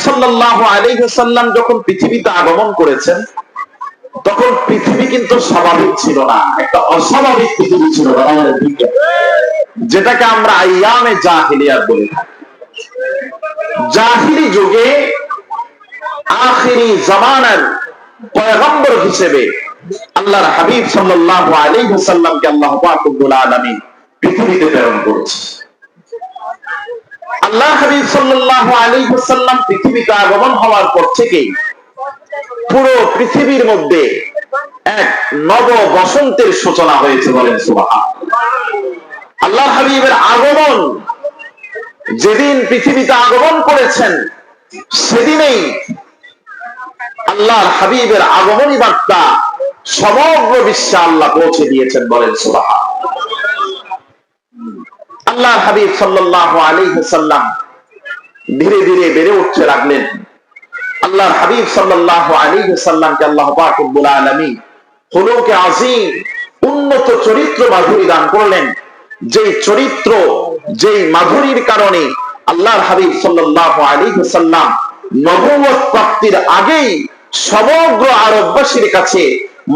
সাল্লাল্লাহু আলাইহি ওয়াসাল্লাম যখন পৃথিবীতে আগমন করেছেন তখন পৃথিবী কিন্তু স্বাভাবিক ছিল না, একটা অস্বাভাবিক পৃথিবী ছিল, যেটাকে আমরা আইয়ামে জাহিলিয়াত বলি। জাহিলি যুগে আখিরি জামানার পয়গম্বর হিসেবে আল্লাহর হাবিব সাল্লাল্লাহু আলাইহি ওয়াসাল্লামকে আল্লাহ পাক রব্বুল আলামিন পৃথিবীতে প্রেরণ করেছেন। আল্লাহ হাবিব সাল্লাল্লাহু আলাইহি ওয়াসাল্লাম পৃথিবীতে আগমন হওয়ার পর থেকেই পুরো পৃথিবীর মধ্যে এক নব বসন্তের সূচনা হয়েছে, বলেন সুবহানাল্লাহ। আল্লাহ হাবিবের আগমন যেদিন পৃথিবীতে আগমন করেছেন সেদিনেই আল্লাহর হাবিবের আগমনী বার্তা সমগ্র বিশ্বে আল্লাহ পৌঁছে দিয়েছেন, বলেন সুবহানাল্লাহ। আল্লাহর হাবিব সাল্লাল্লাহু আলাইহি ওয়াসাল্লাম ধীরে ধীরে বেড়ে উঠতে লাগলেন। আল্লাহর হাবিব সাল্লাল্লাহু আলাইহি ওয়াসাল্লামকে আল্লাহ পাক রব্বুল আলামিন খুলুকে আযীম, উন্নত চরিত্র মাধুরী দান করলেন। যেই চরিত্র, যেই মাধুরীর কারণে আল্লাহর হাবিব সাল্লাল্লাহু আলাইহি ওয়াসাল্লাম নবুয়ত প্রাপ্তির আগেই সমগ্র আরববাসীর কাছে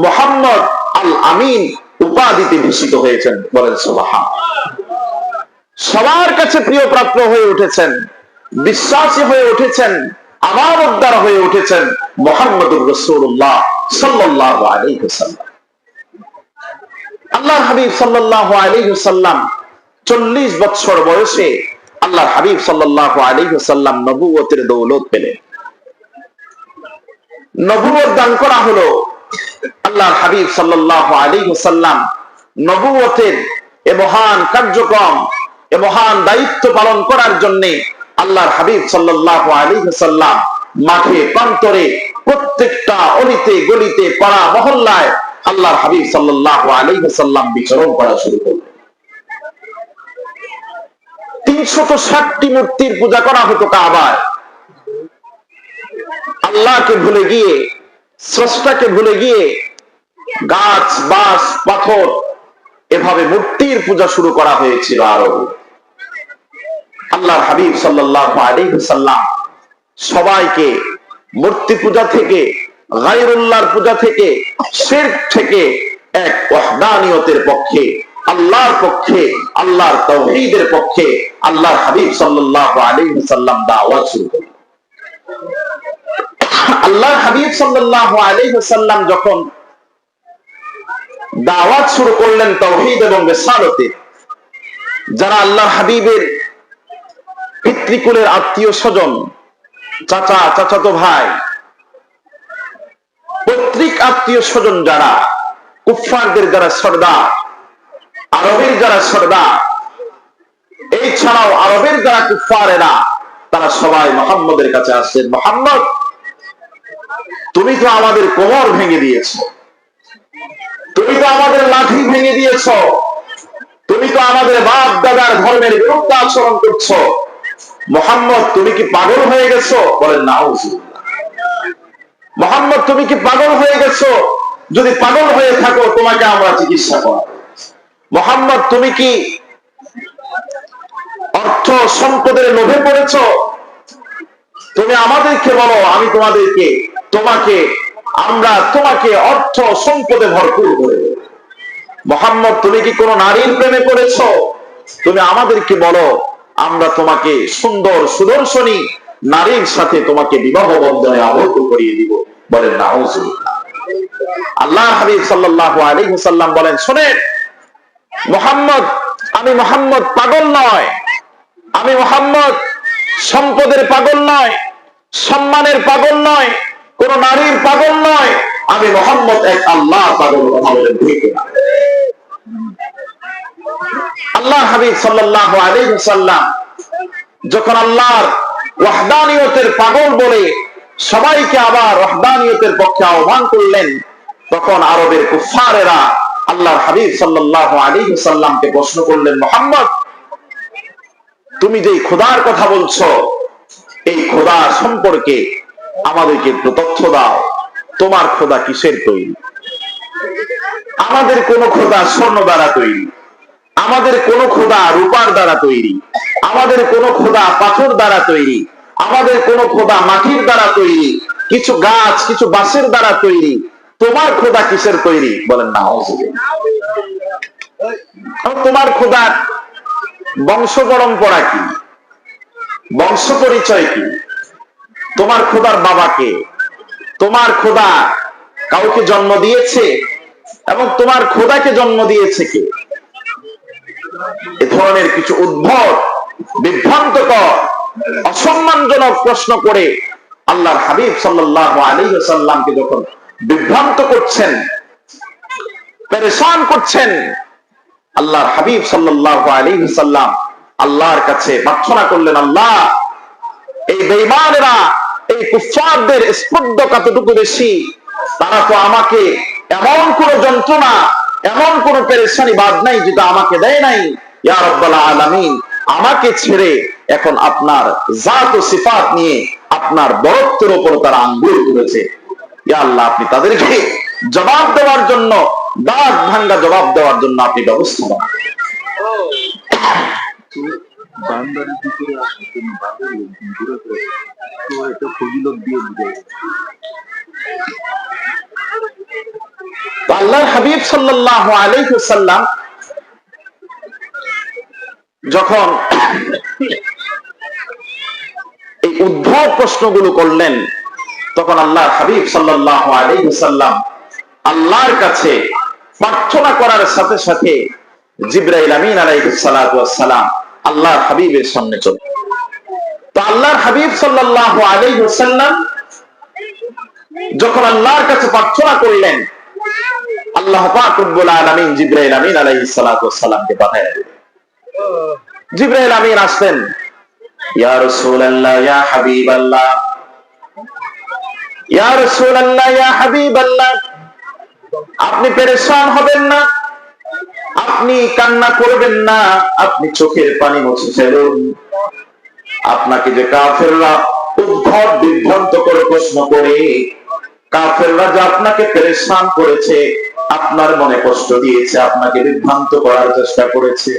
মুহাম্মদ আল আমিন উপাধিতে ভূষিত হয়েছেন, বলেন সুবহানাল্লাহ। সবার কাছে প্রিয় পাত্র হয়ে উঠেছেন, বিশ্বাসী হয়ে উঠেছেন, আমানতদার হয়ে উঠেছেন মুহাম্মদুর রাসূলুল্লাহ সাল্লাল্লাহু আলাইহি ওয়াসাল্লাম। আল্লাহর হাবিব সাল্লাল্লাহু আলাইহি ওয়াসাল্লাম 40 বছর বয়সে আল্লাহর হাবিব সাল্লাল্লাহু আলাইহি ওয়াসাল্লাম নবুয়তের দৌলত পেলেন। নবুয়ত দান করা হলো আল্লাহর হাবিব সাল্লাল্লাহু আলাইহি ওয়াসাল্লাম নবুয়তের এ মহান কার্যক্রম, এ মহান দায়িত্ব পালন করার জন্য আল্লাহর হাবিব সাল্লাল্লাহু আলাইহি ওয়াসাল্লাম মাঠে প্রান্তরে প্রত্যেকটা অলিতে গলিতে পাড়া মহল্লায় আল্লাহর হাবিব সাল্লাল্লাহু আলাইহি ওয়াসাল্লাম বিচরণ করা শুরু করলেন। 360টি মূর্তির পূজা করা হতো কাবায়। আল্লাহকে ভুলে গিয়ে, স্রষ্টাকে ভুলে গিয়ে গাছ, বাঁশ, পাথর এভাবে মূর্তির পূজা শুরু করা হয়েছিল আরবে। আল্লাহর হাবিব সাল্লাল্লাহু আলাইহি ওয়াসাল্লাম সবাইকে মূর্তি পূজা থেকে, গায়রুল্লাহর পূজা থেকে, শিরক থেকে এক ওয়াহদানিয়তের পক্ষে, আল্লাহর পক্ষে, আল্লাহর তাওহীদের পক্ষে আল্লাহর হাবিব সাল্লাল্লাহু আলাইহি ওয়াসাল্লাম দাওয়াত শুরু করলেন। আল্লাহর হাবিব সাল্লাল্লাহু আলাইহি ওয়াসাল্লাম যখন দাওয়াত শুরু করলেন তাওহীদ এবং রিসালাতে, যারা আল্লাহর হাবিবের পিতৃকুলের আত্মীয় স্বজন, চাচা, চাচাতো ভাই, পৈতৃক আত্মীয় স্বজন যারা, কুফফারদের যারা সর্দার, আরবের যারা সর্দার, এই ছাড়াও আরবের যারা কুফফারেরা, তারা সবাই মুহাম্মদের কাছে আসছেন। মুহাম্মদ, তুমি তো আমাদের কোমর ভেঙে দিয়েছো, তুমি তো আমাদের লাঠি ভেঙে দিয়েছো, তুমি তো আমাদের বাপ দাদার ধর্মের বিরুদ্ধে আচরণ করছো। মুহাম্মদ, তুমি কি পাগল হয়ে গেছো? বলেন নাউজুবিল্লাহ। মুহাম্মদ, তুমি কি পাগল হয়ে গেছো? যদি পাগল হয়ে থাকো তোমাকে আমরা চিকিৎসা করব। মুহাম্মদ, তুমি কি অর্থ সম্পদের লোভে পড়েছো? তুমি আমাদেরকে বলো, আমি তোমাকে অর্থ সম্পদে ভরপুর করে দেব। মুহাম্মদ, তুমি কি কোন নারীর প্রেমে পড়েছো? তুমি আমাদেরকে বলো, আমরা তোমাকে সুন্দর সুদর্শনী নারীর সাথে তোমাকে বিবাহ বন্ধনে আবদ্ধ করিয়ে দিব। বলেন নাউজুবিল্লাহ। আল্লাহর হাবিব সাল্লাল্লাহু আলাইহি ওয়াসাল্লাম বলেন, শুনেন মুহাম্মদ, আমি মুহাম্মদ পাগল নয়, আমি মুহাম্মদ সম্পদের পাগল নয়, সম্মানের পাগল নয়, কোন নারীর পাগল নয়, আমি মুহাম্মদ এক আল্লাহর পাগল। কথা বলেন ঠিক না? আল্লাহর হাবিব সাল্লাল্লাহু আলাইহি ওয়াসাল্লাম যখন আল্লাহর ওয়াহদানিয়তের পাগল বলে সবাইকে আবার ওয়াহদানিয়তের পক্ষে আহ্বান করলেন, তখন আরবের কুফফারেরা আল্লাহর হাবিব সাল্লাল্লাহু আলাইহি ওয়াসাল্লামকে প্রশ্ন করলেন, মুহাম্মদ, তুমি যেই খোদার কথা বলছো, এই খোদা সম্পর্কে আমাদেরকে একটু তথ্য দাও। তোমার খোদা কিসের তৈরি? আমাদের কোন খোদা স্বর্ণ দ্বারা তৈরি, আমাদের কোন খোদা রূপার দ্বারা তৈরি, আমাদের কোন খোদা পাথর দ্বারা তৈরি, আমাদের কোন খোদা মাটির দ্বারা তৈরি, কিছু গাছ কিছু বাঁশের দ্বারা তৈরি, তোমার খোদা কিসের তৈরি? বলেন না। তোমার খোদার বংশ পরম্পরা কি, বংশ পরিচয় কি? তোমার খোদার বাবাকে, তোমার খোদা কাউকে জন্ম দিয়েছে? এবং তোমার খোদাকে জন্ম দিয়েছে কে? এ ধরনের কিছু উদ্ভট, বিভ্রান্তকর, অসম্মানজনক প্রশ্ন করে আল্লাহর হাবিব সাল্লাল্লাহু আলাইহি ওয়াসাল্লামকে যখন বিভ্রান্ত করছেন, পেরেশান করছেন, আল্লাহর হাবিব সাল্লাল্লাহু আলাইহি ওয়াসাল্লাম আল্লাহর কাছে প্রার্থনা করলেন, আল্লাহ, এই বেঈমানেরা, এই কুফফারদের স্পর্ধ কতটুকু বেশি, তারা তো আমাকে এমন কোন যন্ত্রণা, এমন কোন পেরেশানি বাদ নাই যেটা আমাকে দেয় নাই। ইয়া রাব্বাল আলামিন, আমাকে ছেড়ে এখন আপনার জাত ও সিফাত নিয়ে আপনার বরত্বের উপর তারা আঙ্গুল তুলেছে। ইয়া আল্লাহ, আপনি তাদেরকে জবাব দেওয়ার জন্য, দাঁত ভাঙ্গা জবাব দেওয়ার জন্য আপনি ব্যবস্থা করেন। বান্দারের ভিতরে আসলে তুমি বাদের লোকজন দূরে করে তো এটা ফজিলত দিয়ে বুঝাই। আল্লাহর হাবিব সাল্লাল্লাহু আলাইহি ওয়াসাল্লাম যখন এই উদ্ভট প্রশ্নগুলো করলেন, তখন আল্লাহর হাবিব সাল্লাল্লাহু আলাইহি ওয়াসাল্লাম আল্লাহর কাছে প্রার্থনা করার সাথে সাথে জিবরাইল আমিন আলাইহিস সালাতু ওয়াস সালাম আল্লাহর হাবিবের সামনে চলে। তো আল্লাহর হাবিব সাল্লাল্লাহু আলাইহি ওয়াসাল্লাম যখন আল্লাহর কাছে প্রার্থনা করলেন, আল্লাহ পাক রব্বুল আলামিন জিবরাইল আমিন আলাইহিস সালাতু ওয়াস সালামকে পাঠায় দিলেন। জিবরাইল আমিন আসলেন, ইয়া রাসূলুল্লাহ, ইয়া হাবিবাল্লাহ, ইয়া রাসূলুল্লাহ, ইয়া হাবিবাল্লাহ, আপনি পেরেশান হবেন না, আপনি কান্না করবেন না, আপনি চোখের পানি মুছে ফেলুন। আপনাকে যে কাফেররা উদ্ভট বিভ্রান্ত করে প্রশ্ন করে, কাফেররা যে আপনাকে পেরেশান করেছে, আপনার মনে কষ্ট দিয়েছে, আপনাকে বিভ্রান্ত করার চেষ্টা করেছে,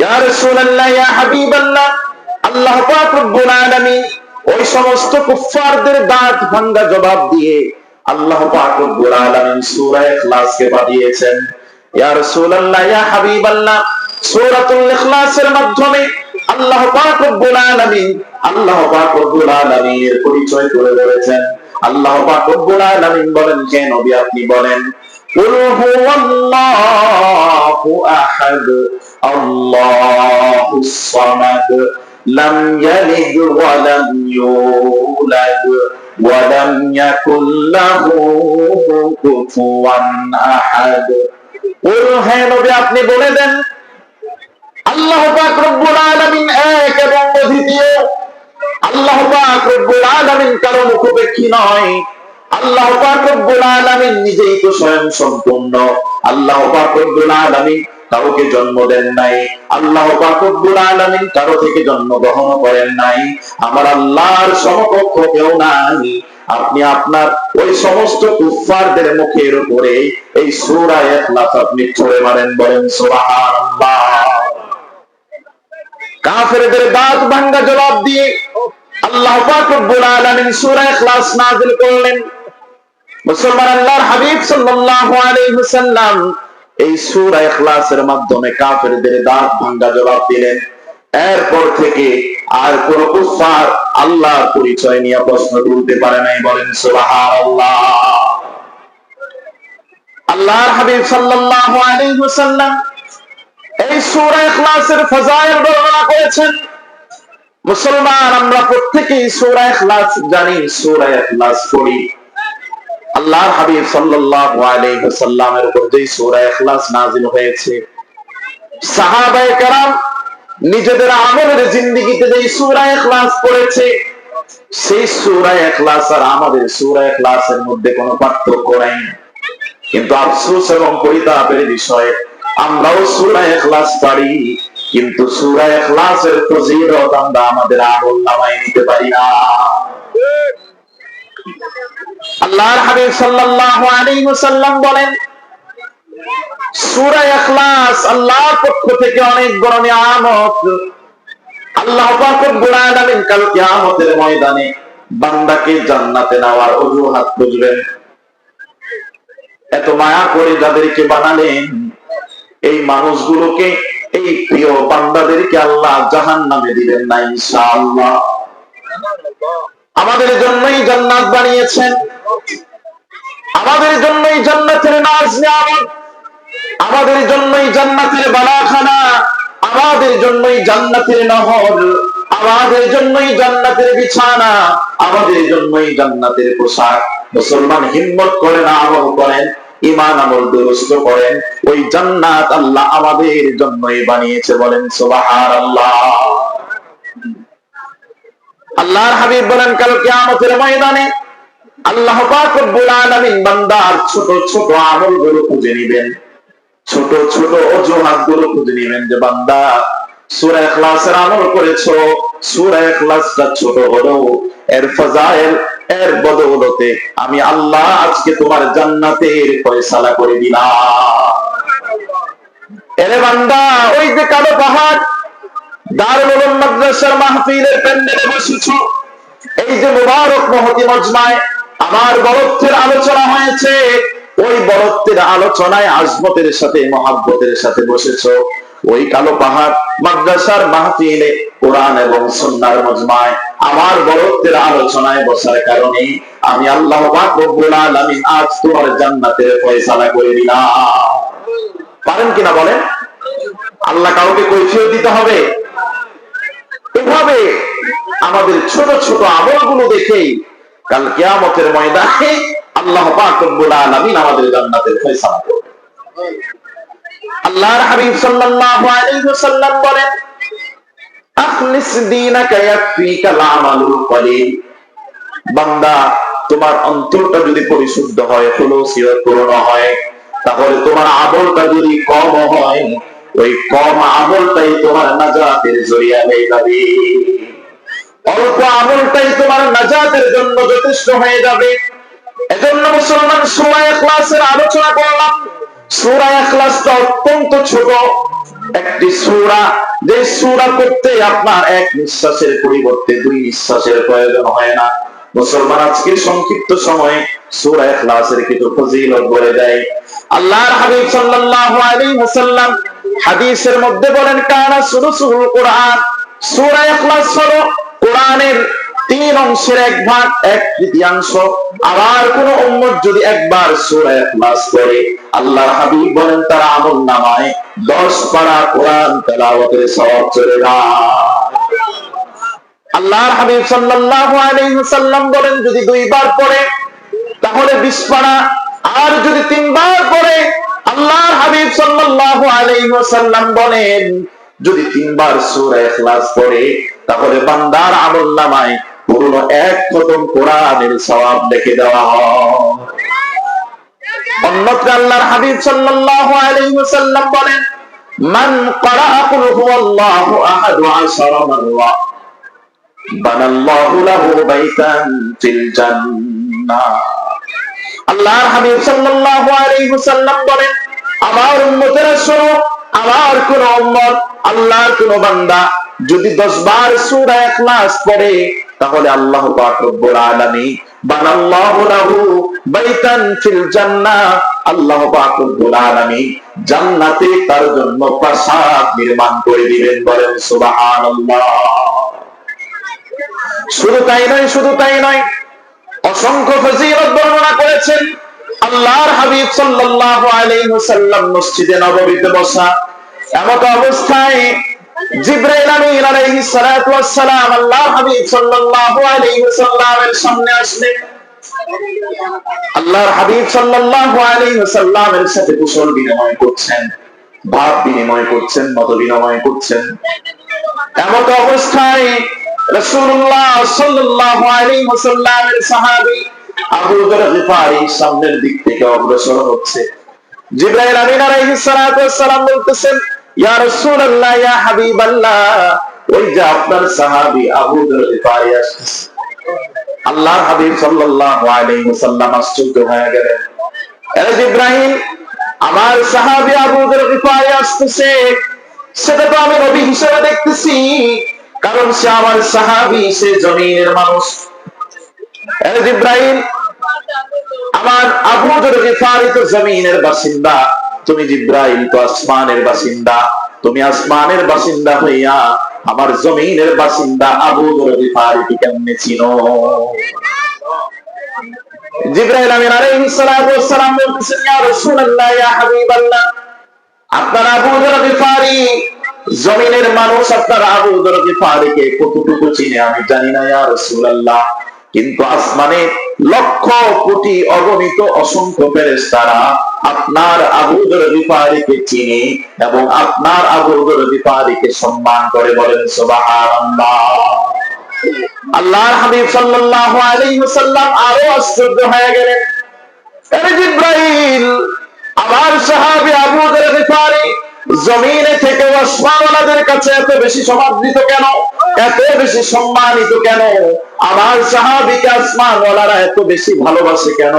ইয়া রাসূলুল্লাহ, ইয়া হাবিবাল্লাহ, আল্লাহ পাক রব্বুল আলামিন ওই সমস্ত কুফফারদের দাঁত ভাঙ্গা জবাব দিয়ে আল্লাহ পাক রব্বুল আলামিন সূরা ইখলাসকে পাঠিয়েছেন। ইয়া রাসূলুল্লাহ, ইয়া হাবিবাল্লাহ, সূরাতুল ইখলাসের মাধ্যমে আল্লাহ পাক রব্বুল আলামিনের পরিচয় তুলে ধরেছেন। আল্লাহ পাক রব্বুল আলামিন বলেন, হে নবী আপনি বলেন, কুল হুয়াল্লাহু আহাদ আল্লাহুস সামাদ লাম ইয়ালিদ ওয়া লাম ইউলাদ ওয়া লাম ইয়াকুল লাহু কুফুয়ান আহাদ। কুল, হে নবী আপনি বলে দেন, আল্লাহ পাক রব্বুল আলামিন এক এবং অদ্বিতীয়। আল্লাহ পাক রব্বুল আলামিন কারো মুখাপেক্ষী নয়। আল্লাহ পাক রব্বুল আলামিন নিজেই তো স্বয়ং সম্পূর্ণ। আল্লাহ পাক রব্বুল আলামিন কাউকে জন্ম দেন নাই। আল্লাহ পাক রব্বুল আলামিন কারো থেকে জন্মগ্রহণ করেন নাই। আমার আল্লাহর সমকক্ষ কেউ নাই। আপনি আপনার ওই সমস্ত কুফফারদের মুখের উপরে এই সূরা ইখলাস আপনি ছড়ে মারেন, বলেন সুবহানাল্লাহ। কাফেরদের দাঁত ভাঙ্গা জবাব দিয়ে আল্লাহ পাক রব্বুল আলামিন সূরা ইখলাস নাযিল করলেন। মুসলমান, আল্লাহর হাবিব সাল্লাল্লাহু আলাইহি ওয়াসাল্লাম এই সূরা ইখলাসের মাধ্যমে কাফেরদের দাঁত ভাঙ্গা জবাব দিলেন। এরপর থেকে আর কোন কুফফার আল্লাহর পরিচয় নিয়ে প্রশ্ন তুলতে পারে নাই, বলেন সুবহানাল্লাহ। আল্লাহর হাবিব সাল্লাল্লাহু আলাইহি ওয়াসাল্লাম এই সূরা ইখলাসের ফজাইল বর্ণনা করেছেন। মুসলমান, আমরা প্রত্যেকেই সূরা ইখলাস জানি, সূরা ইখলাস পড়ি। আল্লাহর হাবিব সাল্লাল্লাহু আলাইহি ওয়াসাল্লামের উপর যে সূরা ইখলাস নাযিল হয়েছে, সাহাবায়ে কেরাম নিজেদের আমলের জিন্দেগিতে যে সূরা ইখলাস পড়েছে, সেই সূরা ইখলাস আর আমাদের সূরা ইখলাসের মধ্যে কোনো পার্থক্য নাই। কিন্তু আফসোস এবং পরিতাপের বিষয়, আমরাও সূরা ইখলাস পড়ি, কিন্তু সূরা ইখলাসের ফজিলত আমরা আমাদের আমলনামায় নিতে পারি না। আল্লাহর হাবিব সাল্লাল্লাহু আলাইহি ওয়াসাল্লাম বলেন, সূরা ইখলাস আল্লাহর পক্ষ থেকে অনেক বড় নিয়ামত। আল্লাহ পাক রব্বুল আলামিন কাল কিয়ামতের ময়দানে বান্দাকে জান্নাতে নেওয়ার অজুহাত খুঁজবেন। এত মায়া করে যাদেরকে বানালেন, এই মানুষগুলোকে, এই প্রিয় বান্দাদেরকে আল্লাহ জাহান্নামে দিবেন না ইনশাআল্লাহ। আমাদের জন্যই জান্নাত বানিয়েছেন, আমাদের জন্যই জান্নাতের নাজ নিয়ামত, আমাদের জন্যই জান্নাতের বালাখানা, আমাদের জন্যই জান্নাতের নহর, আমাদের জন্যই জান্নাতের বিছানা, আমাদের জন্যই জান্নাতের পোশাক। মুসলমান হিম্মত করেন, আমল করেন, ঈমান আমল দুরুস্ত করেন, ওই জান্নাত আল্লাহ আমাদের জন্যই বানিয়েছে। বলেন সুবহানাল্লাহ। আল্লাহর হাবিব বলেন কাল কিয়ামতের ময়দানে আল্লাহ পাক রব্বুল আলামিন বান্দার ছোট ছোট আমলগুলো খুঁজে নেবেন, ছোট ছোট অজুহাতগুলো খুঁজে নেবেন যে বান্দা সূরা ইখলাসের আমল করেছো, সূরা ইখলাসটা ছোট হলো, এর ফাজাইল, এর বদৌলতে আমি আল্লাহ আজকে তোমার জান্নাতের ফয়সালা করে দিলাম। এরে বান্দা, ওই যে কালো পাহাড় দারুল উলুম মাদ্রাসার মাহফিলের প্যান্ডেলে বসেছো, এই যে মুবারক মহতি মজমায় আমার বরত্বের আলোচনা হয়েছে, ওই বরত্বের আলোচনায় আজমতের সাথে মহাব্বতের সাথে বসেছো, ওই কালো পাহাড় মাদ্রাসার মাহফিলে কোরআন এবং সুন্নাহর মজমায় আমার বরত্বের আলোচনায় বসার কারণে আমি আল্লাহ পাক রব্বুল আলামিন আজ তোমার জান্নাতের ফয়সালা করে দিলাম। পারেন কিনা বলেন? আল্লাহ কাউকে কৈফিয়ত দিতে হবে? এভাবে আমাদের ছোট ছোট আমলগুলো দেখেই কাল কিয়ামতের ময়দানে আল্লাহ পাক রব্বুল আলামিন আমাদের জান্নাতের ফয়সালা করবেন। আল্লাহর হাবিব সাল্লাল্লাহু আলাইহি ওয়াসাল্লাম বলেন, আখলিস দীনাকা ইয়াকফিকাল আমালুল কলিল। বান্দা, তোমার অন্তরটা যদি পরিশুদ্ধ হয়, খুলুসিয়ত পূর্ণ হয়, তাহলে তোমার আমলটা যদি কম হয়, ওই কম আমলটাই তোমার নাজাতের জরিয়া হয়ে যাবে। অল্প আমলটাই তোমার নাজাতের জন্য যথেষ্ট হয়ে যাবে। এজন্য মুসলমান সূরা ইখলাসের আলোচনা করলাম। সূরা ইখলাসটা অত্যন্ত ছোট একটি সূরা, যে সূরা করতে আপনার এক নিঃশ্বাসের পরিবর্তে দুই নিঃশ্বাসের প্রয়োজন হয় না। মুসলমান আজকে সংক্ষিপ্ত সময়ে সূরা ইখলাসের কিছু ফজিলত বলে দেয়। আল্লাহর হাবিব সাল্লাল্লাহু আলাইহি ওয়াসাল্লাম হাদিসের মধ্যে বলেন, কানা সুলুসুল কোরআন, সূরা ইখলাস হলো কোরআনের 3 অংশের 1 ভাগ, 1/3। আবার কোন উম্মত যদি একবার সূরা ইখলাস পড়ে, আল্লাহর হাবিব বলেন তার আমলনামায় 10 পারা কোরআন তেলাওয়াতের সওয়াব চলে যায়। আল্লাহর হাবিব সাল্লাল্লাহু আলাইহি ওয়াসাল্লাম বলেন যদি 2 বার পড়ে তাহলে 20 পারা, আর যদি 3 বার পড়ে আল্লাহর হাবিব সাল্লাল্লাহু আলাইহি ওয়াসাল্লাম বলেন যদি 3 বার সূরা ইখলাস পড়ে তাহলে বান্দার আমলনামায় পুরো 1 খতম কোরআনের সওয়াব লিখে দেওয়া হয়। অন্যত্র আল্লাহর হাবিব সাল্লাল্লাহু আলাইহি ওয়াসাল্লাম বলেন, মান ক্বারাআ কুল হুয়াল্লাহু আহাদ 10 মাররা বানাল্লাহু লাহু বাইতান ফিল জান্নাহ। আল্লাহর হাবিব সাল্লাল্লাহু আলাইহি ওয়াসাল্লাম বলেন, আমার উম্মতেরা শোনো, আমার কোন উম্মত, আল্লাহর কোন বান্দা যদি 10 বার সূরা ইখলাস পড়ে তাহলে আল্লাহ পাক রব্বুল আলামিন বানাল্লাহু লাহু বাইতান ফিল জান্নাহ, আল্লাহ পাক রব্বুল আলামিন জান্নাতে তার জন্য প্রাসাদ নির্মাণ করে দিবেন। বলেন সুবহানাল্লাহ। শুধু তাই নয়, অসংখ্য ফজিলত বর্ণনা করেছেন আল্লাহর হাবিব সাল্লাল্লাহু আলাইহি ওয়াসাল্লাম মসজিদে নববীতে বসা। এমত অবস্থায় জিবরাইল আমিন আলাইহিস সালাতু ওয়াস সালাম আল্লাহর হাবিব সাল্লাল্লাহু আলাইহি ওয়াসাল্লামের সামনে আসলেন। আল্লাহর হাবিব সাল্লাল্লাহু আলাইহি ওয়াসাল্লামের সাথে কুশল বিনিময় করছেন, ভাব বিনিময় করছেন, মত বিনিময় করছেন। এমত অবস্থায় রাসূলুল্লাহ সাল্লাল্লাহু আলাইহি ওয়াসাল্লামের সাহাবী আবু যর গিফারী সামনের দিক থেকে অগ্রসর হচ্ছে। জিবরাইল আমিন আলাইহিস সালাতু ওয়াস সালাম বলতেছেন, ইয়া রাসূলুল্লাহ, ইয়া হাবিবাল্লাহ, ওই যে আপনার সাহাবী আবু যর গিফারী আসছে। আল্লাহর হাবিব সাল্লাল্লাহু আলাইহি ওয়াসাল্লাম আশ্চর্য হয়ে গেলেন, আরে জিবরাইল, আমার সাহাবী আবু যর গিফারী আসছে, সেটা তো আমি নবী হিসেবে দেখতেছি, কারণ সে আমার সাহাবী, সে জমিনের মানুষ। জিব্রাইল, আমার আবু যর গিফারি তো জমিনের বাসিন্দা, তুমি জিব্রাইল তো আসমানের বাসিন্দা। তুমি আসমানের বাসিন্দা হইয়া আমার জমিনের বাসিন্দা আবু যর গিফারিকে কেমনে চিনো? জিব্রাইল আমিন আলাইহিস সালাতু ওয়াস সালাম বলতেছেন, ইয়া রাসূলুল্লাহ, ইয়া হাবিবাল্লাহ, আপনার আবু যর গিফারি জমিনের মানুষ, আপনার আবু যর গিফারিকে কতটুকু চিনে আমি জানি না ইয়া রাসূলুল্লাহ, কিন্তু আসমানে লক্ষ কোটি অগণিত অসংখ্য ফেরেশতারা আপনার আবু যর গিফারিকে চিনে এবং আপনার আবু যর গিফারিকে সম্মান করে। বলেন সুবহানাল্লাহ। আল্লাহর হাবিব সাল্লাল্লাহু আলাইহি ওয়াসাল্লাম আরো আশ্চর্য হয়ে গেলেন, আরে জিব্রাইল, আমার সাহাবী আবু যর গিফারি জমিনে থেকে আসমানওয়ালাদের কাছে এত বেশি সমাদৃত কেন, এত বেশি সম্মানিত কেন? আমার সাহাবীকে আসমানওয়ালারা এত বেশি ভালোবাসে কেন,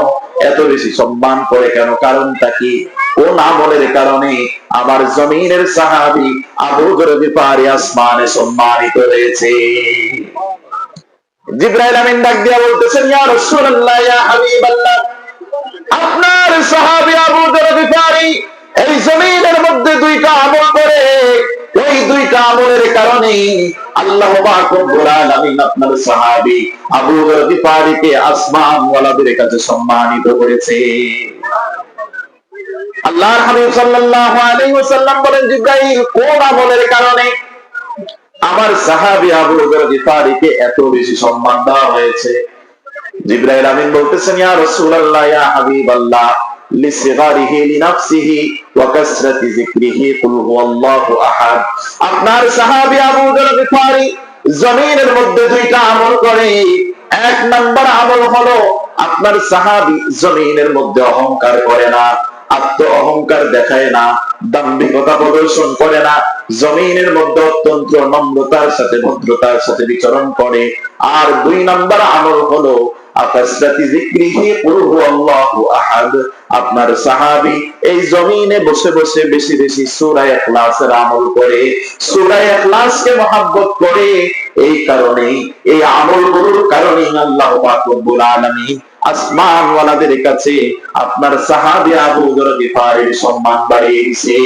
এত বেশি সম্মান করে কেন? কারণটা কি? কোন আমলের কারণে আমার জমিনের সাহাবী আবু যর গিফারি আসমানে সম্মানিত হয়েছে? জিব্রাইল আমিন ডাক দিয়া বলতেছেন, ইয়া রাসূলুল্লাহ, ইয়া হাবিবাল্লাহ, আপনার সাহাবী আবু যর গিফারি এই জমিনের মধ্যে দুইটা আমল করে, ওই দুইটা আমলের কারণে আল্লাহ পাক রব্বুল আলামিন আপনার সাহাবী আবু যর গিফারিকে আসমান ওয়ালাদের কাছে সম্মানিত করেছে। আল্লাহর হাবিব সাল্লাল্লাহু আলাইহি ওয়াসাল্লাম বলেন, জিব্রাইল, কোন আমলের কারণে আমার সাহাবী আবু যর গিফারিকে এত বেশি সম্মান দেওয়া হয়েছে? জিব্রাইল আমিন বলতেছেন, ইয়া রাসূলুল্লাহ, ইয়া হাবিবাল্লাহ, লিসিগারিহি লিনাফসিহি ওয়া কাসরাতি যিকরিহি কুল হুয়াল্লাহু আহাদ। আপনার সাহাবী আবু যর গিফারি জমিনের মধ্যে দুইটা আমল করে। এক নাম্বার আমল হলো, আপনার সাহাবী জমিনের মধ্যে অহংকার করে না, আত্ম অহংকার দেখায় না, দাম্ভিকতা প্রদর্শন করে না, জমিনের মধ্যে অত্যন্ত নম্রতার সাথে ভদ্রতার সাথে বিচরণ করে। আর দুই নাম্বার আমল হলো আপনার সাহাবী এই জমিনে বসে বসে বেশি বেশি সূরা ইখলাসের আমল করে, সূরা ইখলাসকে মহব্বত করে। এই কারণে, এই আমলগুলোর কারণে আল্লাহ পাক রব্বুল আলামিন আসমান ওয়ালাদের কাছে আপনার সাহাবী আবু যর গিফারির সম্মান বাড়িয়ে দিয়েছে।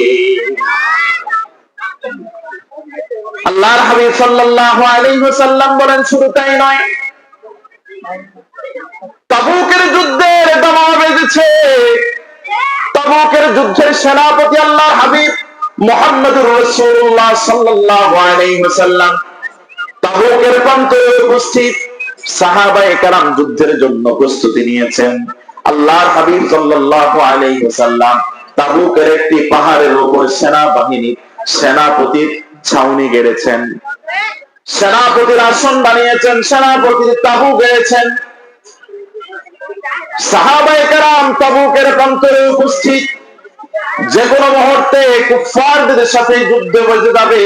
আল্লাহর হাবিব সাল্লাল্লাহু আলাইহি ওয়াসাল্লাম বলেন, শুধু তাই নয়, তাবুকের যুদ্ধের দামা বেজেছে। তাবুকের যুদ্ধের সেনাপতি আল্লাহর হাবিব মুহাম্মদুর রাসূলুল্লাহ সাল্লাল্লাহু আলাইহি ওয়াসাল্লাম তাবুকের প্রান্তরে উপস্থিত। সাহাবায়ে কেরাম যুদ্ধের জন্য প্রস্তুতি নিয়েছেন। আল্লাহর হাবিব সাল্লাল্লাহু আলাইহি ওয়াসাল্লাম তাবুকের একটি পাহাড়ের উপর সেনাবাহিনী সেনাপতির ছাউনি গেড়েছেন, সেনাপতির আসন বানিয়েছেন, সেনাপতির তাবু গেড়েছেন। সাহাবায়ে কেরাম তাবুকের প্রান্তরে উপস্থিত। যে কোনো মুহূর্তে কুফফারদের সাথে যুদ্ধ বেজে যাবে,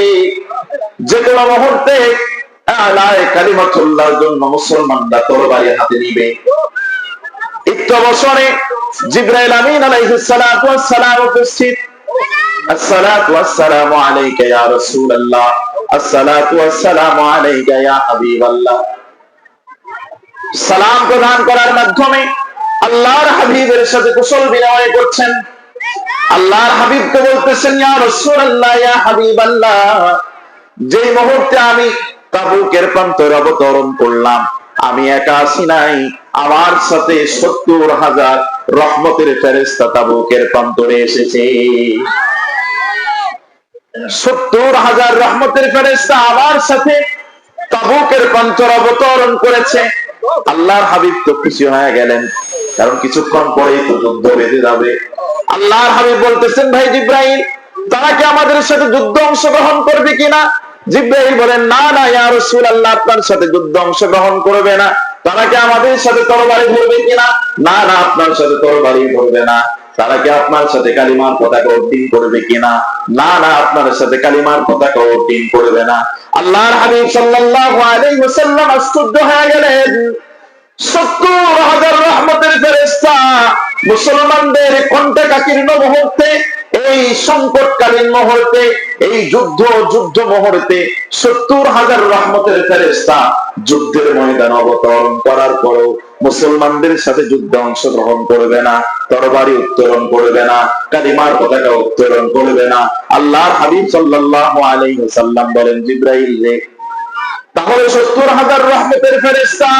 যে কোনো মুহূর্তে আলায়ে কালিমাতুল্লাহর জন্য মুসলমানরা তরবারি হাতে নিবে। একটু অবসরে জিবরাইল আমিন আলাইহিস সালাতু ওয়াস সালাম উপস্থিত। আসসালাতু ওয়াস সালামু আলাইকা ইয়া রাসূলুল্লাহ, আসসালাতু ওয়াস সালামু আলাইকা ইয়া হাবিবাল্লাহ। সালাম প্রদান করার মাধ্যমে আল্লাহর হাবিবের সাথে কুশল বিনিময় করছেন। আল্লাহর হাবিবকে বলতেছেন, ইয়া রাসূলুল্লাহ, ইয়া হাবিবাল্লাহ, যে মুহূর্তে আমি তাবুকের প্রান্তরে অবতরণ করলাম, আমি একা আসি নাই, আমার সাথে ৭০,০০০ রহমতের ফেরেশতা তাবুকের প্রান্তরে এসেছে। ৭০,০০০ রহমতের ফেরেশতা আমার সাথে তাবুকের প্রান্তরে অবতরণ করেছে। আল্লাহর হাবিব তো খুশি হয়ে গেলেন, কারণ কিছুক্ষণ পরেই তো যুদ্ধ বেঁধে যাবে। আল্লাহর হাবিব বলতেছেন, ভাই জিব্রাইল, তারা কি আমাদের সাথে যুদ্ধ অংশগ্রহণ করবে কিনা? জিব্রাইল বলেন, না না ইয়া রাসূলুল্লাহ, আপনার সাথে যুদ্ধ অংশগ্রহণ করবে না। তারা কি আমাদের সাথে তরবারি ধরবে কিনা? না না, আপনার সাথে তরবারি ধরবে না। তারা কি আপনার সাথে কালিমার পতাকা উড্ডীন করবে কিনা? না না, আপনার সাথে কালিমার পতাকা উড্ডীন করবে না। আল্লাহর হাবিব সাল্লাল্লাহু আলাইহি ওয়াসাল্লাম আশ্চর্য হয়ে গেলেন। ৭০,০০০ রহমতের ফেরেশতা মুসলমানদের কণ্ঠে কাকীর্ণ মুহূর্তে এই সংকটকালীন মুহূর্তে, এই যুদ্ধ মুহূর্তে 70,000 রহমতের ফেরেশতা যুদ্ধের ময়দানে অবতরণ করার পরও মুসলমানদের সাথে যুদ্ধে অংশগ্রহণ করবে না, তরবারি উত্তোলন করবে না, কালিমার পতাকা উত্তোলন করবে না। আল্লাহর হাবিব সাল্লাল্লাহু আলাইহি ওয়াসাল্লাম বলেন, জিবরাইল রে, তাহলে 70,000 রহমতের ফেরেশতা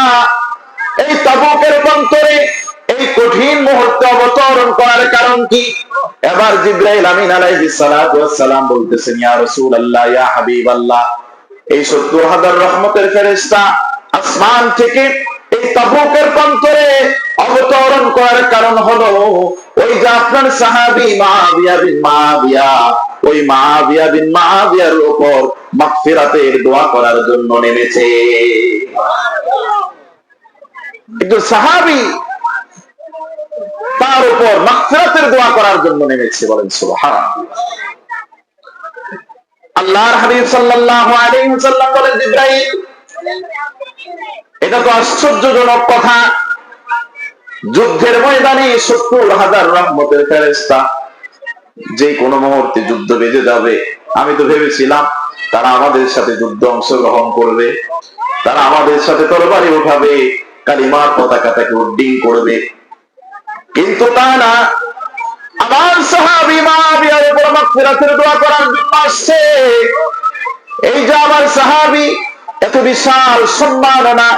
এই তাবুকের প্রান্তরে এই কঠিন মুহূর্তে অবতরণ করার কারণ কি? এবার জিবরাইল আমিন আলাইহিস সালাতু ওয়াস সালাম বলতেছেন, ইয়া রাসূলুল্লাহ, ইয়া হাবিবাল্লাহ, এই 70,000 রহমতের ফেরেশতা আসমান থেকে এই তাবুকের প্রান্তরে অবতরণ করার কারণ হলো ওই যে আপনার সাহাবী মুআবিয়া বিন মুআবিয়া, ওই মুআবিয়া বিন মুআবিয়ার উপর মাগফিরাতের দোয়া করার জন্য নেমেছে। কিন্তু সাহাবী তার উপর মাগফিরাতের দোয়া করার জন্য নেমেছে, বলেন সুবহানাল্লাহ। আল্লাহর হাবিব সাল্লাল্লাহু আলাইহি ওয়াসাল্লাম বলেন, জিবরাইল, এটা তো আশ্চর্যজনক কথা, যুদ্ধের ময়দানে 70,000 রহমতের ফেরেশতা, যে কোনো মুহূর্তে যুদ্ধ বেজে যাবে। আমি তো ভেবেছিলাম তারা আমাদের সাথে যুদ্ধে অংশগ্রহণ করবে, তারা আমাদের সাথে তরবারি উঠাবে, কালিমার পতাকাটাকে উড্ডীন করবে, কিন্তু তা না। আমার সাহাবী মুআবিয়ার উপর মাগফিরাতের দোয়া করার জন্য আসছে। এই যে আমার সাহাবী, এত বিশাল সম্মাননা,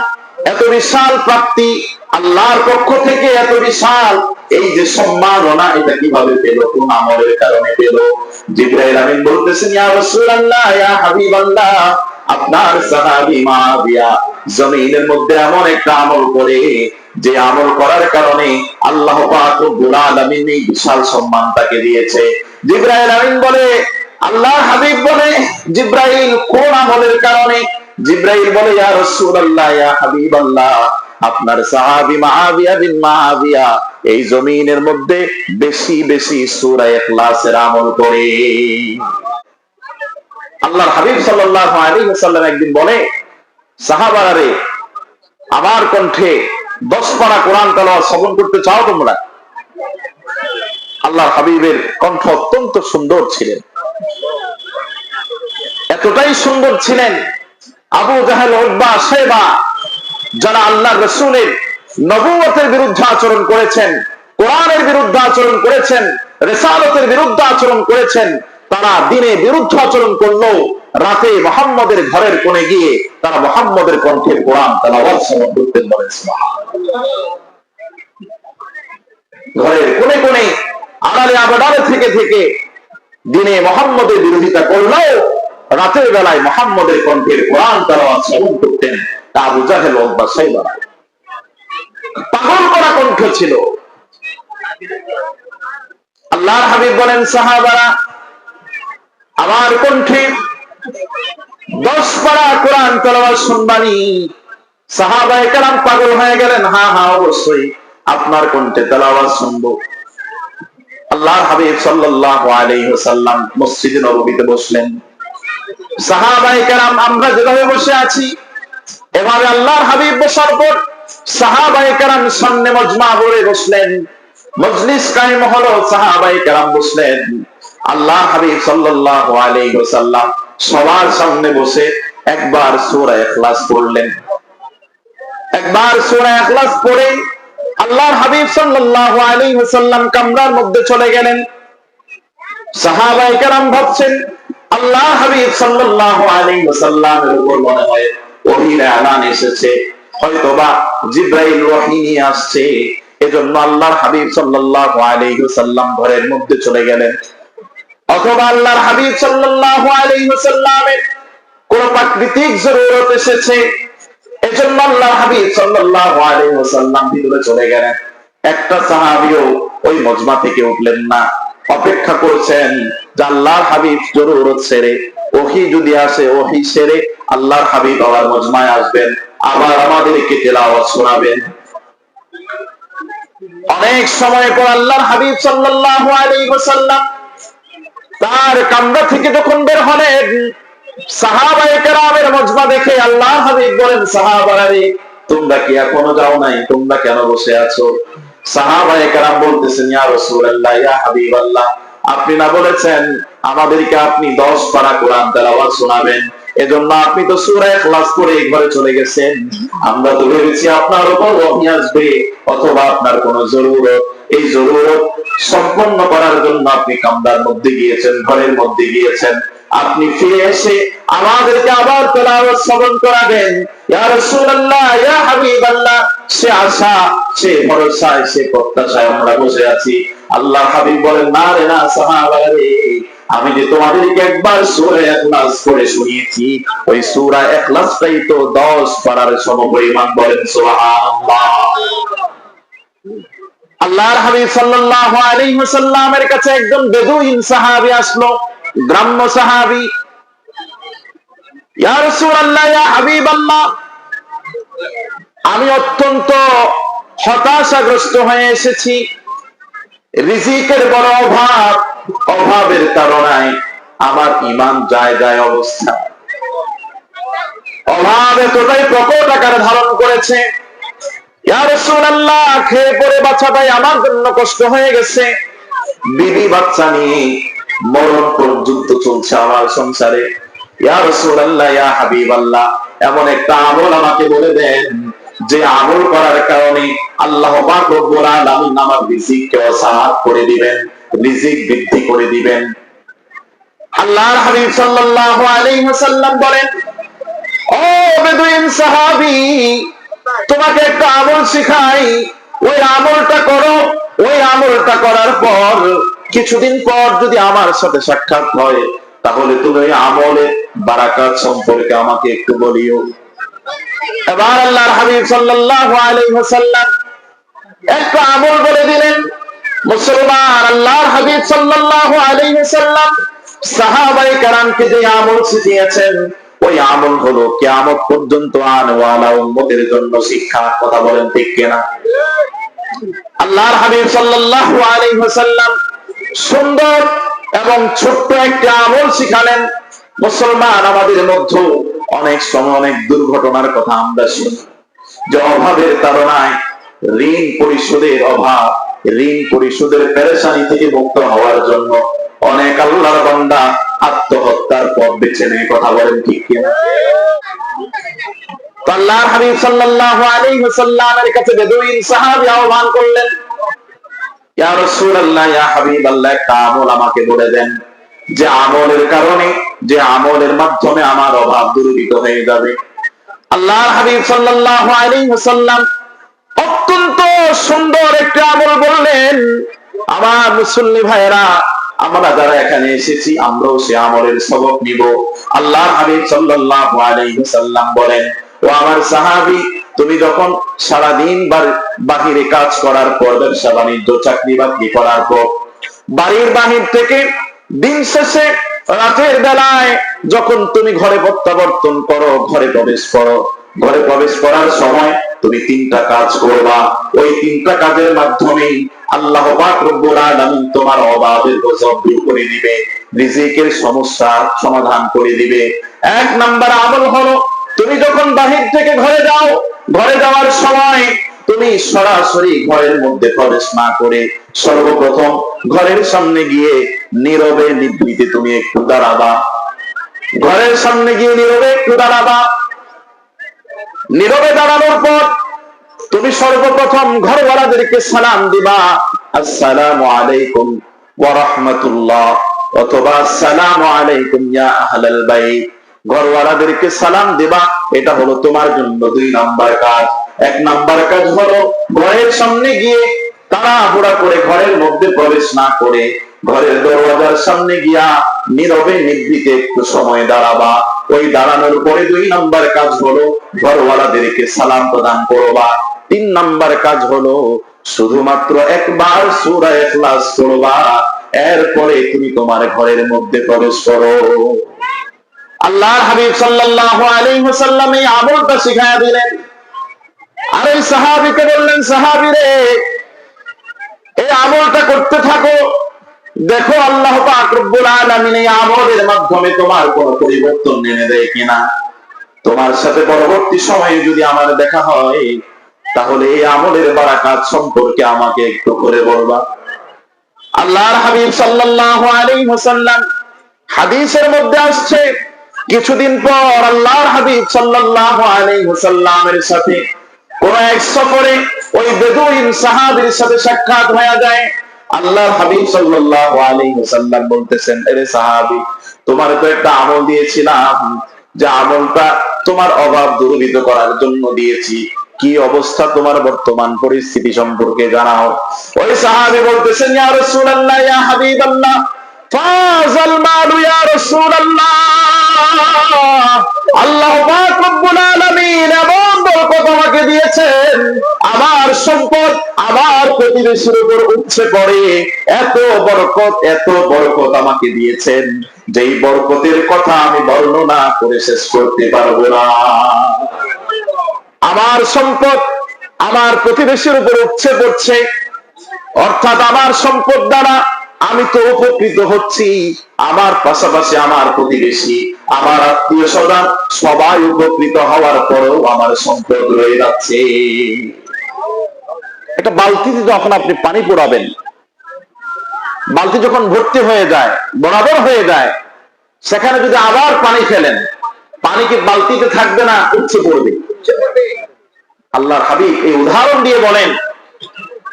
এত বিশাল প্রাপ্তি আল্লাহর পক্ষ থেকে, এত বিশাল এই যে সম্মাননা, এটা কিভাবে পেল? কোন আমলের কারণে পেল? জিবরাইল আমিন বলতেছেন, ইয়া রাসূলুল্লাহ, ইয়া হাবিবাল্লাহ, আপনার সাহাবী মুআবিয়া জমিনের মধ্যে এমন একটা আমল করে, যে আমল করার কারণে আল্লাহ পাক রব্বুল আলামিন এই বিশাল সম্মান তাকে দিয়েছে। জিবরাইল আমিন বলে, আল্লাহর হাবিব বলে, জিবরাইল কোন আমলের কারণে? জিবরাইল বলে, ইয়া রাসূলুল্লাহ, ইয়া হাবিবাল্লাহ, আপনার সাহাবী মুআবিয়া বিন মুআবিয়া এই জমিনের মধ্যে বেশি বেশি সূরা ইখলাসের আমল করে। আল্লাহর হাবিব সাল্লাল্লাহু আলাইহি ওয়াসাল্লাম একদিন বলে, সাহাবারা রে, আমার কণ্ঠে 10 পারা কোরআন তেলাওয়াত শ্রবণ করতে চাও তোমরা? আল্লাহর হাবিবের কণ্ঠ অত্যন্ত সুন্দর ছিলেন, এতটাই সুন্দর ছিলেন, আবু জাহেল, উতবা, শাইবা যারা আল্লাহর রাসূলের নবুয়তের বিরুদ্ধে আচরণ করেছেন, কোরআনের বিরুদ্ধে আচরণ করেছেন, রিসালাতের বিরুদ্ধে আচরণ করেছেন, তারা দিনে বিরুদ্ধে আচরণ করলো, রাতে মুহাম্মদের ঘরের কোণে গিয়ে তারা মুহাম্মদের কণ্ঠে কোরআন তেলাওয়াত শ্রবণ করতেন, বলেন সুবহানাল্লাহ। ঘরের কোণে কোণে, আড়ালে আবডালে থেকে থেকে দিনে মুহাম্মদের বিরোধিতা করলেও রাতের বেলায় মুহাম্মদের কণ্ঠের কোরআন তেলাওয়াত শ্রবণ করতেন। আবু জাহেল, উতবা, শাইবা পাগল করা কণ্ঠ ছিল। আল্লাহর হাবিব বলেন, সাহাবারা, আমার কণ্ঠে 10 পারা কোরআন তেলাওয়াত শুনবানি? সাহাবায়ে কেরাম পাগল হয়ে গেলেন, হ্যাঁ হ্যাঁ, অবশ্যই আপনার কণ্ঠে তেলাওয়াত শুনবো। আল্লাহর হাবিব সাল্লাল্লাহু আলাইহি ওয়াসাল্লাম মসজিদে নববীতে বসলেন। সাহাবায়ে কেরাম আমরা যেভাবে বসে আছি, এভাবে আল্লাহর হাবিব বসার পর সাহাবায়ে কেরাম সামনে মজমা হয়ে বসলেন, মজলিস কায়েম হলো, সাহাবায়ে কেরাম বসলেন। আল্লাহর হাবিব সাল্লাল্লাহু আলাইহি ওয়াসাল্লাম সবার সামনে বসে একবার সূরা ইখলাস পড়লেন। একবার সূরা ইখলাস পড়ে আল্লাহর হাবিব সাল্লাল্লাহু আলাইহি ওয়াসাল্লাম কামরার মধ্যে চলে গেলেন। সাহাবায়ে কেরাম ভাবছেন, আল্লাহর হাবিব সাল্লাল্লাহু আলাইহি ওয়াসাল্লামের উপর মনে হয় ওহীর এলান এসেছে, হয়তোবা জিবরাইল ওহী নিয়ে আসছে। এজন্য আল্লাহর হাবিব সাল্লাল্লাহু আলাইহি ওয়াসাল্লাম ঘরের মধ্যে চলে গেলেন। অথবা আল্লাহর হাবিব সাল্লাল্লাহু আলাইহি ওয়াসাল্লামের কোন প্রাকৃতিক জরুরত এসেছে, এজন্য আল্লাহর হাবিব সাল্লাল্লাহু আলাইহি ওয়াসাল্লাম ভিতরে চলে গেলেন। একটা সাহাবীও ওই মজমা থেকে উঠলেন না, অপেক্ষা করছেন যে আল্লাহর হাবিব জরুরত সেরে, ওহী যদি আসে, ওহী সেরে আল্লাহর হাবিব আবার মজমায় আসবেন, আবার আমাদেরকে তেলাওয়াত শোনাবেন। অনেক সময় পর আল্লাহর হাবিব সাল্লাল্লাহু আলাইহি ওয়াসাল্লাম তার কামরা থেকে যখন বের হলেন, সাহাবায়ে কেরামের মজমা দেখে আল্লাহর হাবিব বলেন, সাহাবারা রে, তোমরা কি এখনো যাও নাই? তোমরা কেন বসে আছো? সাহাবায়ে কেরাম বলতেছেন, ইয়া রাসূলুল্লাহ, ইয়া হাবিবাল্লাহ, আপনি না বলেছেন আমাদেরকে আপনি 10 পারা কোরআন তেলাওয়াত শোনাবেন, এজন্য আপনি তো সূরা ইখলাস পড়ে ঘরে চলে গেছেন। আমরা তো ভেবেছি আপনার উপর ওহী আসবে অথবা আপনার কোনো জরুরত, এই জরুরত সম্পন্ন করার জন্য আপনি কামরার মধ্যে গিয়েছেন, ঘরের মধ্যে গিয়েছেন। আপনি ফিরে এসে আমাদেরকে আবার তেলাওয়াত শ্রবণ করাবেন। ইয়া রাসূলুল্লাহ, ইয়া হাবিবাল্লাহ, সে আশা, সে ভরসায়, সে প্রত্যাশায় আমরা বসে আছি। আল্লাহর হাবিব বলেন, না রে না সাহাবারা রে, আমি যে তোমাদেরকে একবার সূরা ইখলাস পড়ে শুনিয়েছি, ওই সূরা ইখলাসটাই তো 10 পারার সমপরিমাণ। বলেন সুবহানাল্লাহ। আল্লাহর হাবিব সাল্লাল্লাহু আলাইহি ওয়াসাল্লামের কাছে একজন বেদুইন সাহাবী আসলো, গ্রাম্য সাহাবী। ইয়া রাসূলুল্লাহ, ইয়া হাবিবাল্লাহ, আমি অত্যন্ত হতাশাগ্রস্ত হয়ে এসেছি। রিজিকের বড় অভাব, অভাবের কারণে আমার ঈমান যায় যায় অবস্থা। অভাব এতটাই প্রকট আকার ধারণ করেছে। ইয়া রাসূলুল্লাহ, খেয়ে পরে বাঁচাটাই আমার জন্য কষ্ট হয়ে গেছে। বিবি বাচ্চা নিয়ে মরণ পর্যন্ত চলছে আমার সংসারে। ইয়া রাসূলুল্লাহ, ইয়া হাবিবাল্লাহ, এমন একটা আমল আমাকে বলে দেন যে আমল করার কারণে আল্লাহ পাক রব্বুল আলামিন আমার রিজিককে ওয়াসাআত করে দিবেন, রিজিক বৃদ্ধি করে দিবেন। আল্লাহর হাবিব সাল্লাল্লাহু আলাইহি ওয়াসাল্লাম বলেন, ও বেদুইন সাহাবী, তোমাকে একটা আমল শিখাই, ওই আমলটা করো। ওই আমলটা করার পর কিছুদিন পর যদি আমার সাথে সাক্ষাৎ হয়, তাহলে তুমি ওই আমলের বারাকাত সম্পর্কে আমাকে একটু বলিও। এবার আল্লাহর হাবিব সাল্লাল্লাহু আলাইহি ওয়াসাল্লাম একটা আমল বলে দিলেন। মুসলমান, আল্লাহর হাবিব সাল্লাল্লাহু আলাইহি ওয়াসাল্লাম সাহাবায়ে কেরামকে যে আমল শিখিয়েছেন, ওই আমল হলো কিয়ামত পর্যন্ত আনওয়ালা উম্মতের জন্য শিক্ষা। কথা বলেন ঠিক কিনা? আল্লাহর হাবিব সাল্লাল্লাহু আলাইহি ওয়াসাল্লাম সুন্দর এবং ছোট্ট একটা আমল শিখালেন। মুসলমান, আমাদের মধ্যে অনেক সময় অনেক দুর্ঘটনার কথা আমরা শুনি, যে অভাবের কারণে ঋণ পরিশোধের অভাব, ঋণ পরিশোধের পেরেশানি থেকে মুক্ত হওয়ার জন্য অনেক আল্লাহর বান্দা আত্মহত্যার পথ বেছে নেয়। কথা বলেন ঠিক কিনা? আল্লাহর হাবিব সাল্লাল্লাহু আলাইহি ওয়াসাল্লামের কাছে বেদুইন সাহাবী আহ্বান করলেন, ইয়া রাসূলুল্লাহ, ইয়া হাবিবাল্লাহ, একটা আমল আমাকে বলে দেন যে আমলের কারণে, যে আমলের মাধ্যমে আমার অভাব দূরীভূত হয়ে যাবে। আল্লাহর হাবিব সাল্লাল্লাহু আলাইহি ওয়াসাল্লাম অত্যন্ত সুন্দর একটা আমল বললেন। আমার মুসল্লি ভাইরা, আমরা যারা এখানে এসেছি, আমরাও সে আমলের সবক নিব। আল্লাহর হাবিব সাল্লাল্লাহু আলাইহি ওয়াসাল্লাম বলেন, ও আমার সাহাবী, তুমি যখন সারাদিন বাহিরে কাজ করার পর, ব্যবসা বাণিজ্য চাকরি বাকরি করার পর, বাড়ির বাহির থেকে দিন শেষে রাতের বেলায় যখন তুমি ঘরে প্রত্যাবর্তন করো, ঘরে প্রবেশ করো, ঘরে প্রবেশ করার সময় তুমি 3টা কাজ করবা। ওই 3টা কাজের মাধ্যমে আল্লাহ পাক রব্বুল আলামিন তোমার অভাবের বোঝা দূর করে দিবে, রিজিকের সমস্যা সমাধান করে দিবে। 1 নাম্বার আমল হলো, তুমি যখন বাহির থেকে ঘরে যাও, ঘরে যাওয়ার সময় তুমি সরাসরি ঘরের মধ্যে প্রবেশ না করে সর্বপ্রথম ঘরের সামনে গিয়ে নীরবে নিভৃতে তুমি একটু দাঁড়াবা। ঘরের সামনে গিয়ে নীরবে একটু দাঁড়াবা। নীরবে দাঁড়ানোর পর তুমি সর্বপ্রথম ঘরওয়ালাদেরকে সালাম দিবা, আসসালামু আলাইকুম ওয়া রাহমাতুল্লাহ, অথবা আসসালামু আলাইকুম ইয়া আহলাল বাইত। ঘরওয়ালাদেরকে সালাম দিবা। এটা হলো তোমার জন্য 2 নাম্বার কাজ। 1 নাম্বার কাজ হলো ঘরের সামনে গিয়ে তাড়াহুড়া করে ঘরের মধ্যে প্রবেশ না করে ঘরের দরওয়াজার সামনে গিয়া নীরবে নিভৃতে একটু সময় দাঁড়াবা। ওই দাঁড়ানোর পরে 2 নাম্বার কাজ হলো ঘরওয়ালাদেরকে সালাম প্রদান করবা। 3 নাম্বার কাজ হলো শুধুমাত্র একবার সূরা ইখলাস পড়বা, এরপরে তুমি তোমার ঘরের মধ্যে প্রবেশ করো। আল্লাহর হাবিব সাল্লাল্লাহু আলাইহি ওয়াসাল্লাম এই আমলটা শিখায়া দিলেন। আর এই সাহাবীকে বললেন, সাহাবী রে, এই আমলটা করতে থাকো, দেখো আল্লাহ পাক রব্বুল আলামিন এই আমলের মাধ্যমে তোমার কোনো পরিবর্তন এনে দেয় কিনা। তোমার সাথে পরবর্তী সময়ে যদি আমার দেখা হয়, তাহলে এই আমলের বারাকাত সম্পর্কে আমাকে একটু করে বলবা। আল্লাহর হাবিব সাল্লাল্লাহু আলাইহি ওয়াসাল্লাম হাদিসের মধ্যে আসছে, কিছুদিন পর আল্লাহর হাবিব সাল্লাল্লাহু আলাইহি ওয়াসাল্লামের সাথে কোন এক সফরে ওই বেদুইন সাহাবীর সাথে সাক্ষাৎ হয়ে যায়। আল্লাহর হাবিব সাল্লাল্লাহু আলাইহি ওয়াসাল্লাম বলতেছেন, আরে সাহাবী, তোমার তো একটা আমল দিয়েছিলাম, যে আমলটা তোমার অভাব দূরীভূত করার জন্য দিয়েছি, কি অবস্থা তোমার বর্তমান পরিস্থিতি সম্পর্কে জানাও। ওই সাহাবী বলতেছেন, ইয়া রাসূলুল্লাহ, ইয়া হাবিবাল্লাহ, ফাযাল মালু ইয়া রাসূলুল্লাহ, আল্লাহ পাক রব্বুল আলামিন এমন বরকত আমাকে দিয়েছেন, আমার সম্পদ আমার প্রতিবেশীর উপর উপচে পড়ে, এত বরকত আমাকে দিয়েছেন, যেই বরকতের কথা আমি বর্ণনা করে শেষ করতে পারবো না। আমার সম্পদ আমার প্রতিবেশীর উপর উপচে পড়ছে, অর্থাৎ আমার সম্পদ দ্বারা আমি তো উপকৃত হচ্ছি, আমার পাশাপাশি আমার প্রতিবেশী, আমার আত্মীয় স্বজন সবাই উপকৃত হওয়ার পরেও আমার সম্পদ রয়ে যাচ্ছে। একটা বালতিতে যখন আপনি পানি পোড়াবেন, বালতি যখন ভর্তি হয়ে যায়, বরাবর হয়ে যায়, সেখানে যদি আবার পানি ফেলেন, পানি কি বালতিতে থাকবে না উপচে পড়বে? আল্লাহর হাবিব এই উদাহরণ দিয়ে বলেন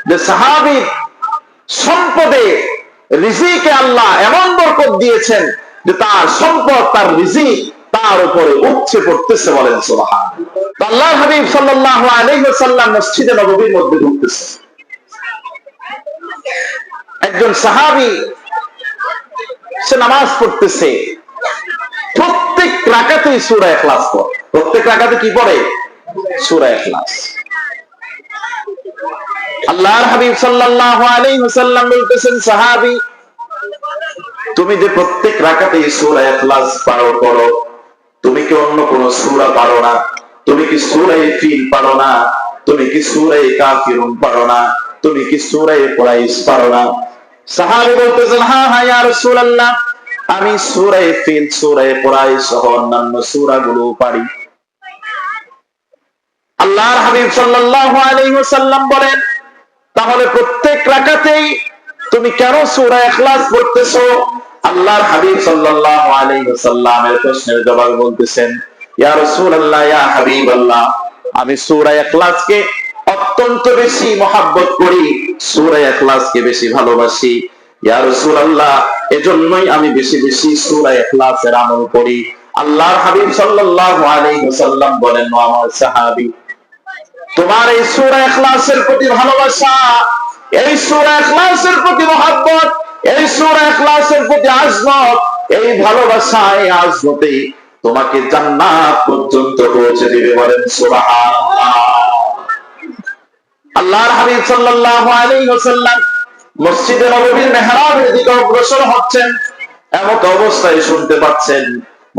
যে সাহাবীর সম্পদে রিজিকে আল্লাহ এমন বরকত দিয়েছেন যে তার সম্পদ, তার রিজিক তার উপরে উপচে পড়তেছে, বলেন সুবহানাল্লাহ। আল্লাহর হাবিব সাল্লাল্লাহু আলাইহি ওয়াসাল্লাম মসজিদে নববীর মধ্যে ঢুকতেছে। একজন সাহাবী সে নামাজ পড়তেছে, প্রত্যেক রাকাতেই সূরা ইখলাস পড়ে। প্রত্যেক রাকাতে কি পড়ে? সূরা ইখলাস। আল্লাহর হাবিব সাল্লাল্লাহু আলাইহি ওয়াসাল্লাম বলতেছেন, সাহাবী, তুমি যে প্রত্যেক রাকাতেই সূরা ইখলাস পারো করো, তুমি কি অন্য কোন সূরা পারো না? তুমি কি সূরা ফিল পারো না? তুমি কি সূরা কাফিরুন পারো না? তুমি কি সূরা কুরাইশ পারো না? সাহাবী বলতেছেন, হ্যাঁ হ্যাঁ ইয়া রাসূলুল্লাহ, আমি সূরা ফিল, সূরা কুরাইশ সহ অন্যান্য সূরাগুলো পারি। আল্লাহর হাবিব সাল্লাল্লাহু আলাইহি ওয়াসাল্লাম বলেন, তাহলে প্রত্যেক রাকাতেই তুমি কেন সূরা ইখলাস পড়তেছো? আল্লাহর হাবিব সাল্লাল্লাহু আলাইহি ওয়াসাল্লামের প্রশ্নের জবাব বলতেছেন, ইয়া রাসূলুল্লাহ, ইয়া হাবিবাল্লাহ, আমি সূরা ইখলাসকে অত্যন্ত বেশি মহব্বত করি, সূরা ইখলাসকে বেশি ভালোবাসি। ইয়া রাসূলুল্লাহ, এজন্যই আমি বেশি বেশি সূরা ইখলাসের আমল করি। আল্লাহর হাবিব সাল্লাল্লাহু আলাইহি ওয়াসাল্লাম বলেন, ও আমার সাহাবী, তোমার এই সূরা ইখলাসের প্রতি ভালোবাসা, এই সূরা ইখলাসের প্রতি মহব্বত, এই সূরা ইখলাসের প্রতি আজমত, এই ভালোবাসা, এই আজমতে তোমাকে জান্নাত পর্যন্ত পৌঁছে দিবে, বলেন সুবহানাল্লাহ। আল্লাহর হাবিব সাল্লাল্লাহু আলাইহি ওয়াসাল্লাম মসজিদে নববীর মিহরাবের দিকে অগ্রসর হচ্ছেন। এমন অবস্থায় শুনতে পাচ্ছেন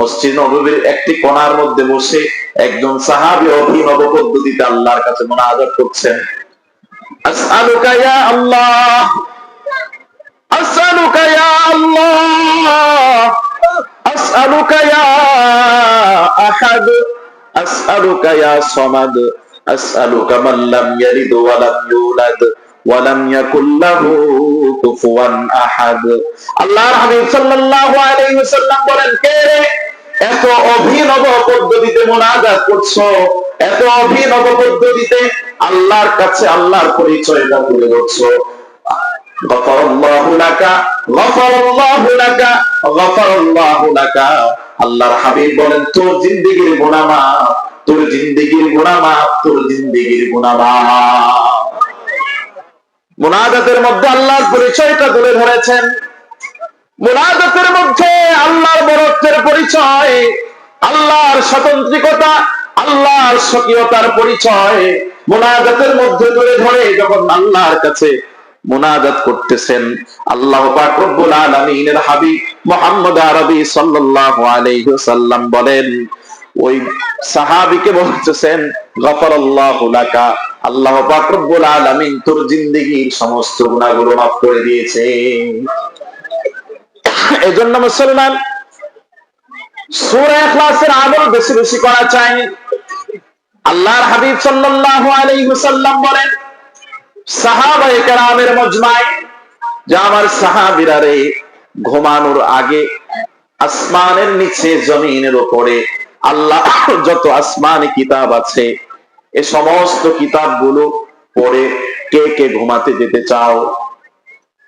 মসজিদ নববীর একটি কোণার মধ্যে বসে একজন সাহাবী অভিনব পদ্ধতিতে আল্লাহর কাছে মুনাজাত করছেন, আসআলুকা ইয়া আল্লাহ, আসআলুকা ইয়া আল্লাহ, আসআলুকা ইয়া আহাদ, আসআলুকা ইয়া সামাদ, আসআলুকা মান লাম ইয়ালিদ ওয়া লাম ইউলাদ ওয়া লাম ইয়াকুল লাহু কুফুয়ান আহাদ। আল্লাহর হাবিব সাল্লাল্লাহু আলাইহি ওয়াসাল্লাম বলেন, কে রে এত অভিনব পদ্ধতিতে মুনাজাত করছো, এত অভিনব পদ্ধতিতে আল্লাহর কাছে আল্লাহর পরিচয়টা তুলে ধরছো? গফারাল্লাহু লাকা, গফারাল্লাহু লাকা, গফারাল্লাহু লাকা। আল্লাহর হাবিব বলেন, তোর জিন্দেগীর গুনাহ মাফ, তোর জিন্দেগীর গুনাহ মাফ, তোর জিন্দেগীর গুনাহ মাফ। মুনাজাতের মধ্যে আল্লাহর পরিচয়টা তুলে ধরেছেন। মুনাজাতের মধ্যে আল্লাহর বরত্বের পরিচয়, আল্লাহর স্বতন্ত্রিকতা, আল্লাহর স্বকীয়তার পরিচয় মুনাজাতের মধ্যে তুলে ধরে যখন আল্লাহর কাছে মুনাজাত করতেছেন, আল্লাহ পাক রব্বুল আলামিনের হাবিব মুহাম্মদ আরবি সাল্লাল্লাহু আলাইহি ওয়াসাল্লাম বলেন, ওই সাহাবীকে বলতেছেন, গফারাল্লাহু লাকা, আল্লাহ পাক রব্বুল আলামিন তোর জিন্দেগীর সমস্ত গুনাহগুলো মাফ করে দিয়েছে। এজন্য মুসলমান সূরা ইখলাসের আমল বেশি বেশি করা চাই। আল্লাহর হাবিব সাল্লাল্লাহু আলাইহি ওয়াসাল্লাম বলেন, সাহাবায়ে কেরামের মজমায় যে আমার সাহাবীরা রে, ঘুমানোর আগে আসমানের নিচে জমিনের উপরে আল্লাহ যত আসমানি কিতাব আছে এই সমস্ত কিতাবগুলো পড়ে কে কে ঘুমাতে যেতে চাও?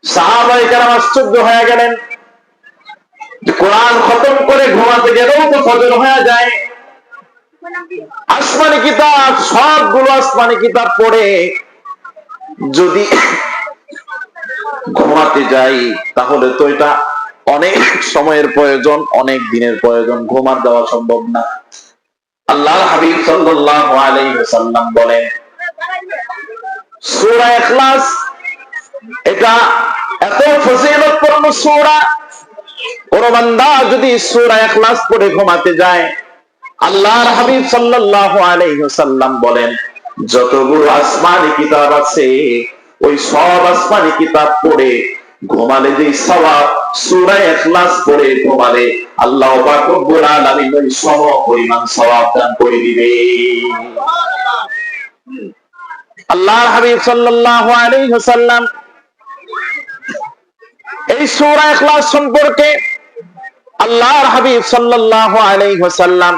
সাহাবায়ে কেরাম আশ্চর্য হয়ে গেলেন যে কোরআন খতম করে ঘুমাতে গেলেও তো ফজর হয়ে যায়, আসমানি কিতাব, সবগুলো আসমানি কিতাব পড়ে যদি ঘুমাতে যাই তাহলে তো এটা অনেক সময়ের প্রয়োজন, অনেক দিনের প্রয়োজন, ঘুমার দেওয়া সম্ভব না। আল্লাহর হাবিব সাল্লাল্লাহু আলাইহি ওয়াসাল্লাম বলেন সূরা ইখলাস এটা এত ফজিলতপূর্ণ সূরা, কোন বান্দা যদি সূরা ইখলাস পড়ে ঘুমাতে যায়, আল্লাহর হাবিব সাল্লাল্লাহু আলাইহি ওয়াসাল্লাম বলেন যতগুলো আসমানি কিতাব আছে ওই সব আসমানি কিতাব পড়ে ঘুমালে যে সওয়াব, সূরা ইখলাস পড়ে ঘুমালে আল্লাহ পাক রব্বুল আলামিন ওই সম পরিমাণ সওয়াব দান করে দিবে। আল্লাহর হাবিব সাল্লাল্লাহু আলাইহি ওয়াসাল্লাম এই সূরা ইখলাস সম্পর্কে আল্লাহর হাবিব সাল্লাল্লাহু আলাইহি ওয়াসাল্লাম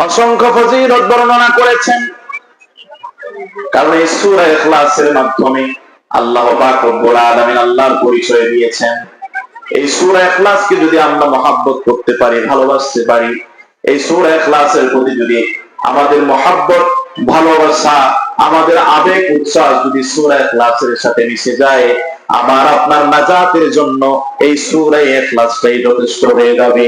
অসংখ্য ফজিলত বর্ণনা করেছেন। কারণ এই সূরা ইখলাসের মাধ্যমে আল্লাহ পাক রব্বুল আলামিন আল্লাহর পরিচয় দিয়েছেন। এই সূরা ইখলাসকে যদি আমরা মহব্বত করতে পারি, ভালোবাসতে পারি, এই সূরা ইখলাসের প্রতি যদি আমাদের মহব্বত, ভালোবাসা, আমাদের আবেগ, উচ্ছ্বাস যদি সূরা ইখলাসের সাথে মিশে যায়, আমার আপনার নাজাতের জন্য এই সূরা ইখলাসটাই যথেষ্ট হয়ে যাবে।